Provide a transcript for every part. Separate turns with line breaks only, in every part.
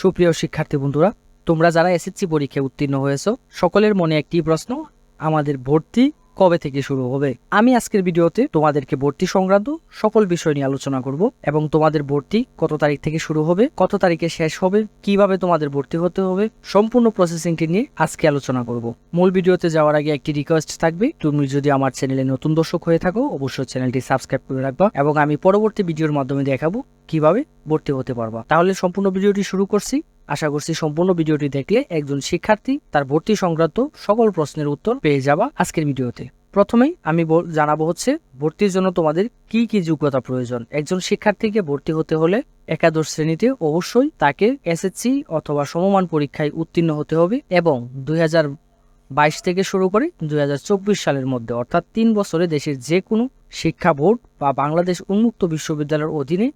সুপ্রিয় শিক্ষার্থী বন্ধুরা, তোমরা যারা এসএসসি পরীক্ষায় উত্তীর্ণ হয়েছো সকলের মনে একটি প্রশ্ন, আমাদের ভর্তি কবে থেকে শুরু হবে। আমি আজকের ভিডিওতে তোমাদেরকে ভর্তি সংক্রান্ত সকল বিষয় নিয়ে আলোচনা করব এবং তোমাদের ভর্তি কত তারিখ থেকে শুরু হবে, কত তারিখে শেষ হবে, কিভাবে তোমাদের ভর্তি হতে হবে, সম্পূর্ণ প্রসেসিংটি নিয়ে আজকে আলোচনা করব। মূল ভিডিওতে যাওয়ার আগে একটি রিকোয়েস্ট থাকবে, তুমি যদি আমার চ্যানেলে নতুন দর্শক হয়ে থাকো অবশ্যই চ্যানেলটি সাবস্ক্রাইব করে রাখবা এবং আমি পরবর্তী ভিডিওর মাধ্যমে দেখাবো কিভাবে ভর্তি হতে পারবা। তাহলে সম্পূর্ণ ভিডিওটি শুরু করছি। আশা করছি সম্পূর্ণ ভিডিওটি দেখলে একজন শিক্ষার্থী তার ভর্তি সংক্রান্ত সকল প্রশ্নের উত্তর পেয়ে যাবা আজকের ভিডিওতে। প্রথমেই আমি জানাবো হচ্ছে ভর্তির জন্য তোমাদের কি কি যোগ্যতা প্রয়োজন। একজন শিক্ষার্থীকে ভর্তি হতে হলে একাদশ শ্রেণীতে অবশ্যই তাকে এসএসসি অথবা সমমান পরীক্ষায় উত্তীর্ণ হতে হবে এবং 2022 থেকে শুরু করে 2024 সালের মধ্যে অর্থাৎ 3 বছরে দেশের যে কোনো শিক্ষা বোর্ড বা বাংলাদেশ উন্মুক্ত বিশ্ববিদ্যালয়ের অধীনে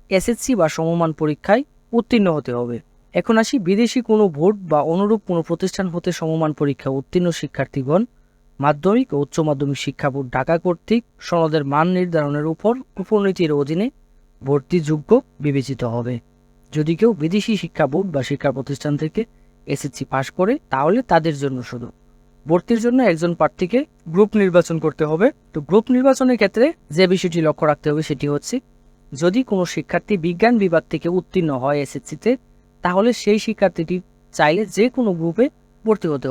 এসএসসি বা সমমান পরীক্ষায় উত্তীর্ণ হতে হবে। এখন আসি বিদেশি কোনো বোর্ড বা অনুরূপ কোনো প্রতিষ্ঠান হতে সমমান পরীক্ষা উত্তীর্ণ শিক্ষার্থীগণ মাধ্যমিক ও উচ্চ মাধ্যমিক শিক্ষা বোর্ড ঢাকা কর্তৃক সনদের মান নির্ধারণের উপর উপনীতির অধীনে ভর্তিযোগ্য বিবেচিত হবে। যদি কেউ বিদেশি শিক্ষা বোর্ড বা শিক্ষা প্রতিষ্ঠান থেকে এসএসসি পাশ করে তাহলে তাদের জন্য শুধু ভর্তির জন্য একজন প্রার্থীকে গ্রুপ নির্বাচন করতে হবে। তো গ্রুপ নির্বাচনের ক্ষেত্রে যে বিষয়টি লক্ষ্য রাখতে হবে সেটি হচ্ছে, যদি কোনো শিক্ষার্থী বিজ্ঞান বিভাগ থেকে উত্তীর্ণ হয় এসএসসিতে তাহলে সেই শিক্ষার্থীটি চাইলে যে কোনো গ্রুপে ভর্তি হতে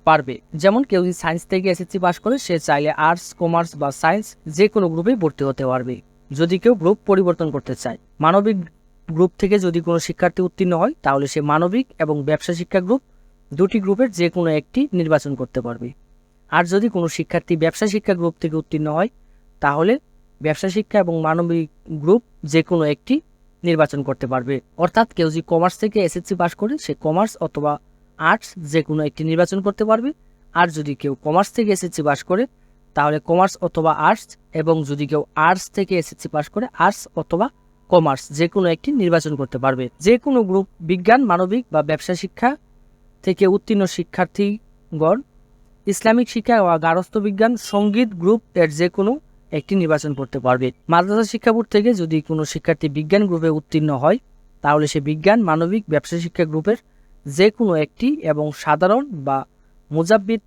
পারবে। যেমন কেউ যদি সায়েন্স থেকে এসএসসি পাস করে সে চাইলে আর্টস, কমার্স বা সায়েন্স যে কোনো গ্রুপে ভর্তি হতে পারবে। যদি কেউ গ্রুপ পরিবর্তন করতে চায়, মানবিক গ্রুপ থেকে যদি কোনো শিক্ষার্থী উত্তীর্ণ হয় তাহলে সে মানবিক এবং ব্যবসা শিক্ষা গ্রুপ দুটি গ্রুপের যে কোনো একটি নির্বাচন করতে পারবে। আর যদি কোনো শিক্ষার্থী ব্যবসা শিক্ষা গ্রুপ থেকে উত্তীর্ণ হয় তাহলে ব্যবসা শিক্ষা এবং মানবিক গ্রুপ যে কোনো একটি নির্বাচন করতে পারবে। অর্থাৎ কেউ যদি কমার্স থেকে এসএসসি পাস করে সে কমার্স অথবা আর্টস যে কোনো একটি নির্বাচন করতে পারবে। আর যদি কেউ কমার্স থেকে এসএসসি পাস করে তাহলে কমার্স অথবা আর্টস, এবং যদি কেউ আর্টস থেকে এসএসসি পাস করে আর্টস অথবা কমার্স যে কোনো একটি নির্বাচন করতে পারবে। যে কোনো গ্রুপ বিজ্ঞান, মানবিক বা ব্যবসা শিক্ষা থেকে উত্তীর্ণ শিক্ষার্থীগণ ইসলামিক শিক্ষা বা গার্হস্থ্য বিজ্ঞান, সঙ্গীত গ্রুপ এর যে কোনো একটি নির্বাচন করতে পারবে। মাদ্রাসা শিক্ষা বোর্ড থেকে যদি কোনো শিক্ষার্থী বিজ্ঞান গ্রুপে উত্তীর্ণ হয় তাহলে সে বিজ্ঞান, মানবিক, ব্যবসা শিক্ষা গ্রুপের যে কোনো একটি এবং সাধারণ বা মুজাব্বিদ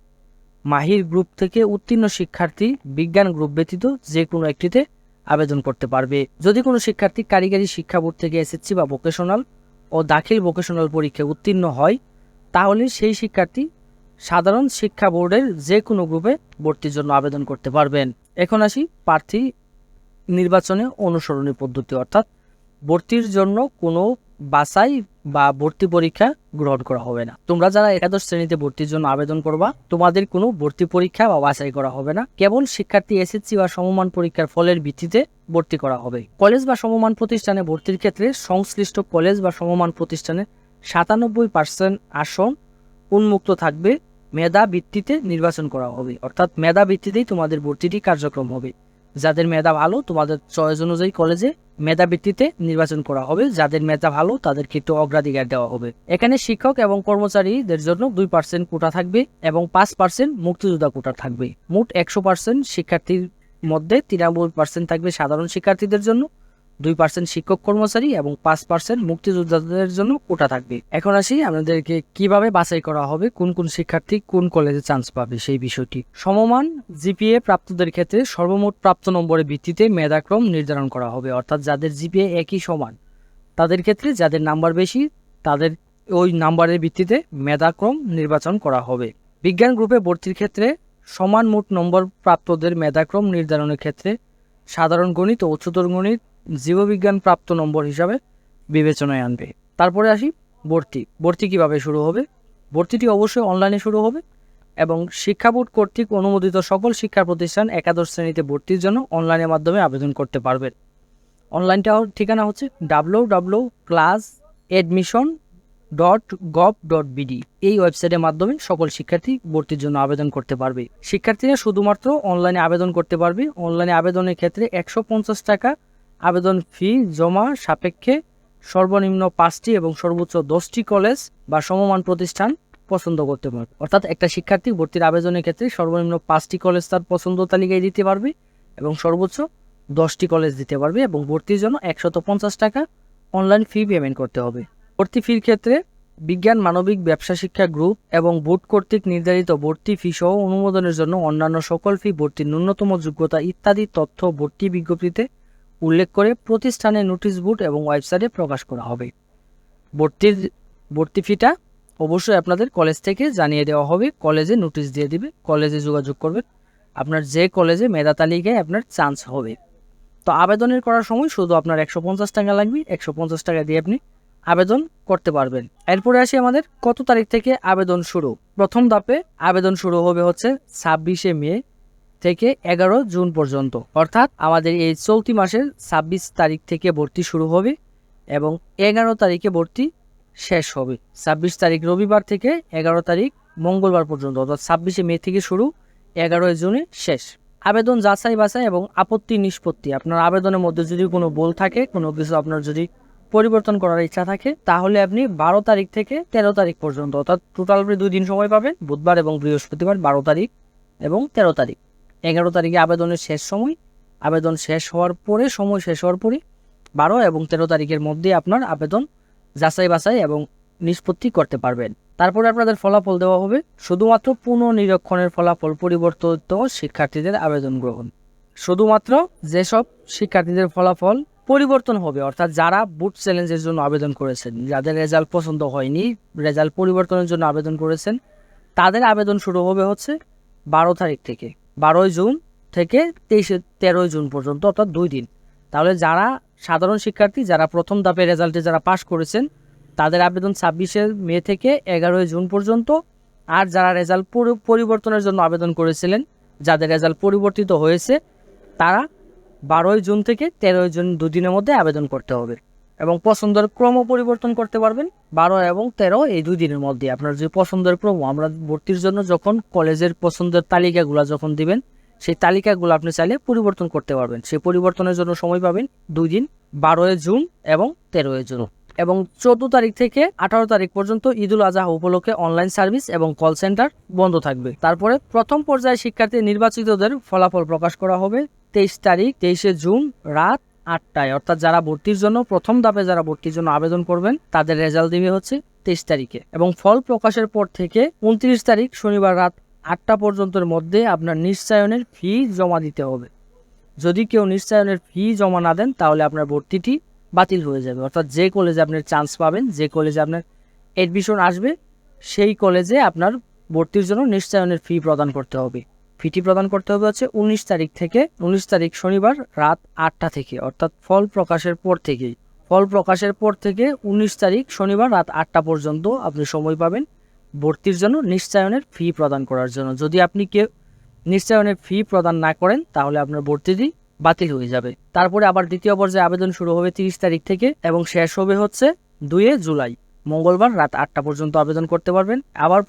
মাহির গ্রুপ থেকে উত্তীর্ণ শিক্ষার্থী বিজ্ঞান গ্রুপ ব্যতীত যে কোনো একটিতে আবেদন করতে পারবে। যদি কোনো শিক্ষার্থী কারিগরি শিক্ষা বোর্ড থেকে এসএসসি বা ভোকেশনাল ও দাখিল ভোকেশনাল পরীক্ষায় উত্তীর্ণ হয় তাহলে সেই শিক্ষার্থী সাধারণ শিক্ষা বোর্ডের যে কোনো গ্রুপে ভর্তির জন্য আবেদন করতে পারবেন। এখন আসি প্রার্থী নির্বাচনে অনুসরণী পদ্ধতি, অর্থাৎ ভর্তির জন্য কোনো বাছাই বা ভর্তি পরীক্ষা গ্রহণ করা হবে না। তোমরা যারা একাদশ শ্রেণীতে ভর্তির জন্য আবেদন করবা তোমাদের কোনো ভর্তি পরীক্ষা বা বাছাই করা হবে না। কেবল শিক্ষার্থী এসএসসি বা সমমান পরীক্ষার ফলের ভিত্তিতে ভর্তি করা হবে। কলেজ বা সমমান প্রতিষ্ঠানে ভর্তির ক্ষেত্রে সংশ্লিষ্ট কলেজ বা সমমান প্রতিষ্ঠানে 97% আসন উন্মুক্ত থাকবে। মেধা ভিত্তিতে নির্বাচন করা হবে, অর্থাৎ মেধা ভিত্তিতেই তোমাদের ভর্তিটি কার্যক্রম হবে। যাদের মেধা ভালো তোমাদের চয়েস অনুযায়ী কলেজে মেধা ভিত্তিতে নির্বাচন করা হবে। যাদের মেধা ভালো তাদেরকে একটু অগ্রাধিকার দেওয়া হবে। এখানে শিক্ষক এবং কর্মচারীদের জন্য 2% কোটা থাকবে এবং 5% মুক্তিযোদ্ধা কোটা থাকবে। মোট 100% শিক্ষার্থীর মধ্যে 93% থাকবে সাধারণ শিক্ষার্থীদের জন্য, 2% শিক্ষক কর্মচারী এবং 5% মুক্তিযোদ্ধাদের জন্য কোটা থাকবে। এখন আসি আমাদেরকে কিভাবে বাছাই করা হবে, কোন কোন শিক্ষার্থী কোন কলেজে চান্স পাবে সেই বিষয়টি। সমমান জিপিএ প্রাপ্তদের ক্ষেত্রে সর্বমোট প্রাপ্ত নম্বরের ভিত্তিতে মেধাক্রম নির্ধারণ করা হবে। অর্থাৎ যাদের জিপিএ একই সমান তাদের ক্ষেত্রে যাদের নাম্বার বেশি তাদের ওই নাম্বারের ভিত্তিতে মেধাক্রম নির্বাচন করা হবে। বিজ্ঞান গ্রুপে ভর্তির ক্ষেত্রে সমান মোট নম্বর প্রাপ্তদের মেধাক্রম নির্ধারণের ক্ষেত্রে সাধারণ গণিত ও উচ্চতর গণিত জীববিজ্ঞান প্রাপ্ত নম্বর হিসাবে বিবেচনায় আনবে। তারপরে আসি ভর্তি কিভাবে শুরু হবে। ভর্তিটি অবশ্যই অনলাইনে শুরু হবে এবং শিক্ষা বোর্ড কর্তৃক অনুমোদিত সকল শিক্ষা প্রতিষ্ঠান একাদশ শ্রেণীতে ভর্তির জন্য অনলাইনের মাধ্যমে আবেদন করতে পারবেন। অনলাইনটার ঠিকানা হচ্ছে www.classadmission.gov.bd। এই ওয়েবসাইটের মাধ্যমে সকল শিক্ষার্থী ভর্তির জন্য আবেদন করতে পারবে। শিক্ষার্থীরা শুধুমাত্র অনলাইনে আবেদন করতে পারবে। অনলাইনে আবেদনের ক্ষেত্রে 150 টাকা আবেদন ফি জমা সাপেক্ষে সর্বনিম্ন 5টি এবং সর্বোচ্চ 10টি কলেজ বা সমমান প্রতিষ্ঠান পছন্দ করতে পারবে। অর্থাৎ একটা শিক্ষার্থী ভর্তির আবেদনের ক্ষেত্রে সর্বনিম্ন 5টি কলেজ তার পছন্দ তালিকায় দিতে পারবে এবং সর্বোচ্চ 10টি কলেজ দিতে পারবে এবং ভর্তির জন্য 150 টাকা অনলাইন ফি পেমেন্ট করতে হবে। ভর্তি ফির ক্ষেত্রে বিজ্ঞান, মানবিক, ব্যবসা শিক্ষা গ্রুপ এবং বোর্ড কর্তৃক নির্ধারিত ভর্তি ফি সহ অনুমোদনের জন্য অন্যান্য সকল ফি, ভর্তির ন্যূনতম যোগ্যতা ইত্যাদি তথ্য ভর্তি বিজ্ঞপ্তিতে উল্লেখ করে প্রতিষ্ঠানের নোটিশ বোর্ড এবং ওয়েবসাইটে প্রকাশ করা হবে। ভর্তি ফিটা অবশ্যই আপনাদের কলেজ থেকে জানিয়ে দেওয়া হবে, কলেজে নোটিশ দিয়ে দিবে, কলেজে যোগাযোগ করবেন, আপনার যে কলেজে মেধা তালিকায় আপনার চান্স হবে। তো আবেদনের করার সময় শুধু আপনার 150 টাকা লাগবে, 150 টাকা দিয়ে আপনি আবেদন করতে পারবেন। এরপরে আসি আমাদের কত তারিখ থেকে আবেদন শুরু। প্রথম ধাপে আবেদন শুরু হবে হচ্ছে 26শে মে থেকে 11 জুন পর্যন্ত, অর্থাৎ আমাদের এই চলতি মাসের 26 তারিখ থেকে ভর্তি শুরু হবে এবং 11 তারিখে ভর্তি শেষ হবে। 26 তারিখ রবিবার থেকে 11 তারিখ মঙ্গলবার পর্যন্ত, অর্থাৎ 26শে মে থেকে শুরু, 11 জুনে শেষ। আবেদন যাচাই বাছাই এবং আপত্তি নিষ্পত্তি। আপনার আবেদনের মধ্যে যদি কোনো ভুল থাকে, কোনো কিছু আপনার যদি পরিবর্তন করার ইচ্ছা থাকে, তাহলে আপনি 12 তারিখ থেকে 13 তারিখ পর্যন্ত, অর্থাৎ টোটাল 2 দিন সময় পাবেন, বুধবার এবং বৃহস্পতিবার, 12 তারিখ এবং 13 তারিখ। 11 তারিখে আবেদনের শেষ সময়, আবেদন শেষ হওয়ার পরে, সময় শেষ হওয়ার পরে 12 এবং 13 তারিখের মধ্যে আপনার আবেদন যাচাই বাছাই এবং নিষ্পত্তি করতে পারবেন। তারপরে আপনাদের ফলাফল দেওয়া হবে। শুধুমাত্র পুনঃনিরীক্ষণের ফলাফল পরিবর্তিত শিক্ষার্থীদের আবেদন গ্রহণ। শুধুমাত্র যেসব শিক্ষার্থীদের ফলাফল পরিবর্তন হবে, অর্থাৎ যারা বুট চ্যালেঞ্জের জন্য আবেদন করেছেন, যাদের রেজাল্ট পছন্দ হয়নি, রেজাল্ট পরিবর্তনের জন্য আবেদন করেছেন, তাদের আবেদন শুরু হবে হচ্ছে 12 তারিখ থেকে, 12 জুন থেকে 13 জুন পর্যন্ত, অর্থাৎ 2 দিন। তাহলে যারা সাধারণ শিক্ষার্থী, যারা প্রথম ধাপে রেজাল্টে যারা পাশ করেছেন, তাদের আবেদন 26শে মে থেকে 11 জুন পর্যন্ত। আর যারা রেজাল্ট পরিবর্তনের জন্য আবেদন করেছিলেন, যাদের রেজাল্ট পরিবর্তিত হয়েছে, তারা 12 জুন থেকে 13 জুন 2 দিনের মধ্যে আবেদন করতে হবে এবং পছন্দের ক্রম পরিবর্তন করতে পারবেন 12 এবং 13 এই 2 দিনের মধ্যে। আপনার যে পছন্দের ক্রম, আমরা ভর্তির জন্য যখন কলেজের পছন্দের তালিকাগুলো যখন দিবেন, সেই তালিকাগুলো আপনি চাইলে পরিবর্তন করতে পারবেন। সেই পরিবর্তনের জন্য সময় পাবেন 2 দিন, 12 জুন এবং 13 জুন। এবং 14 তারিখ থেকে 18 তারিখ পর্যন্ত ঈদুল আজহা উপলক্ষে অনলাইন সার্ভিস এবং কল সেন্টার বন্ধ থাকবে। তারপরে প্রথম পর্যায়ে শিক্ষার্থী নির্বাচিতদের ফলাফল প্রকাশ করা হবে 23 তারিখ, 23শে জুন রাত 8টায়, অর্থাৎ যারা ভর্তির জন্য প্রথম ধাপে যারা ভর্তির জন্য আবেদন করবেন, তাদের রেজাল্ট দিবে হচ্ছে 23 তারিখে। এবং ফল প্রকাশের পর থেকে 29 তারিখ শনিবার রাত 8টা পর্যন্তের মধ্যে আপনার নিশ্চয়নের ফি জমা দিতে হবে। যদি কেউ নিশ্চয়নের ফি জমা না দেন, তাহলে আপনার ভর্তিটি বাতিল হয়ে যাবে। অর্থাৎ যে কলেজে আপনার চান্স পাবেন, যে কলেজে আপনার অ্যাডমিশন আসবে, সেই কলেজে আপনার ভর্তির জন্য নিশ্চয়নের ফি প্রদান করতে হবে। ফিটি প্রদান করতে হবে হচ্ছে 19 তারিখ থেকে, 19 তারিখ শনিবার রাত 8টা থেকে, অর্থাৎ ফল প্রকাশের পর থেকেই। ফল প্রকাশের পর থেকে 19 তারিখ শনিবার রাত 8টা পর্যন্ত আপনি সময় পাবেন ভর্তির জন্য নিশ্চয়নের ফি প্রদান করার জন্য। যদি আপনি কেউ নিশ্চয়নের ফি প্রদান না করেন, তাহলে আপনার ভর্তিটি বাতিল হয়ে যাবে। তারপরে আবার দ্বিতীয় পর্যায়ে আবেদন শুরু হবে 30 তারিখ থেকে এবং শেষ হবে হচ্ছে 2 জুলাই মঙ্গলবার রাত 8টা পর্যন্ত আবেদন করতে পারবেন। আবার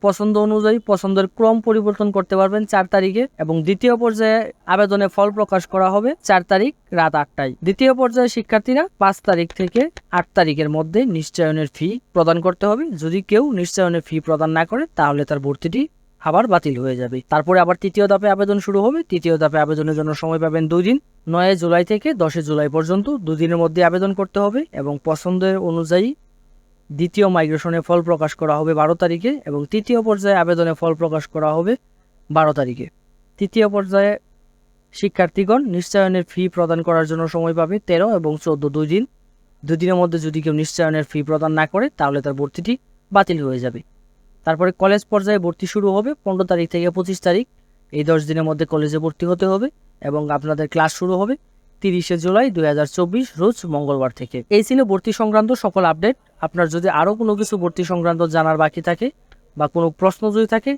পছন্দ অনুযায়ী পছন্দের ক্রম পরিবর্তন করতে পারবেন 4 তারিখে এবং দ্বিতীয় পর্যায়ে আবেদনে ফল প্রকাশ করা হবে 4 তারিখ রাত 8টায়। দ্বিতীয় পর্যায়ে শিক্ষার্থীরা 5 তারিখ থেকে 8 তারিখের মধ্যে নিশ্চয়নের ফি প্রদান করতে হবে। যদি কেউ নিশ্চয়নের ফি প্রদান না করে, তাহলে তার ভর্তিটি আবার বাতিল হয়ে যাবে। তারপরে আবার তৃতীয় ধাপে আবেদন শুরু হবে। তৃতীয় ধাপে আবেদনের জন্য সময় পাবেন 2 দিন, 9 জুলাই থেকে 10 জুলাই পর্যন্ত 2 দিনের মধ্যে আবেদন করতে হবে এবং পছন্দের অনুযায়ী দ্বিতীয় মাইগ্রেশনে ফল প্রকাশ করা হবে 12 তারিখে এবং তৃতীয় পর্যায়ে আবেদনে ফল প্রকাশ করা হবে 12 তারিখে। তৃতীয় পর্যায়ে শিক্ষার্থীগণ নিশ্চয়নের ফি প্রদান করার জন্য সময় পাবে 13 এবং 14, 2 দিন। 2 দিনের মধ্যে যদি কেউ নিশ্চয়নের ফি প্রদান না করে, তাহলে তার ভর্তিটি বাতিল হয়ে যাবে। তারপরে কলেজ পর্যায়ে ভর্তি শুরু হবে 15 তারিখ থেকে 25 তারিখ, এই 10 দিনের মধ্যে কলেজে ভর্তি হতে হবে এবং আপনাদের ক্লাস শুরু হবে 30শে জুলাই 2024 রোজ মঙ্গলবার থেকে। এই ছিল ভর্তি সংক্রান্ত সকল আপডেট। আপনার যদি আরও কোনো কিছু ভর্তি সংক্রান্ত জানার বাকি থাকে বা কোনো প্রশ্ন যদি থাকে,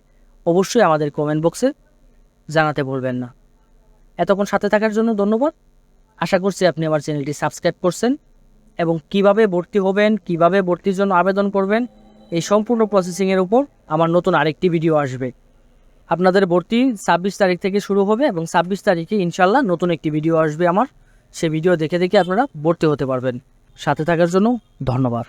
অবশ্যই আমাদের কমেন্ট বক্সে জানাতে ভুলবেন না। এতক্ষণ সাথে থাকার জন্য ধন্যবাদ। আশা করছি আপনি আমার চ্যানেলটি সাবস্ক্রাইব করছেন এবং কিভাবে ভর্তি হবেন, কিভাবে ভর্তির জন্য আবেদন করবেন, এই সম্পূর্ণ প্রসেসিংয়ের উপর আমার নতুন আরেকটি ভিডিও আসবে। আপনাদের ভর্তি 26 তারিখ থেকে শুরু হবে এবং 26 তারিখে ইনশাল্লাহ নতুন একটি ভিডিও আসবে আমার। সে ভিডিও দেখে আপনারা ভর্তি হতে পারবেন। সাথে থাকার জন্য ধন্যবাদ।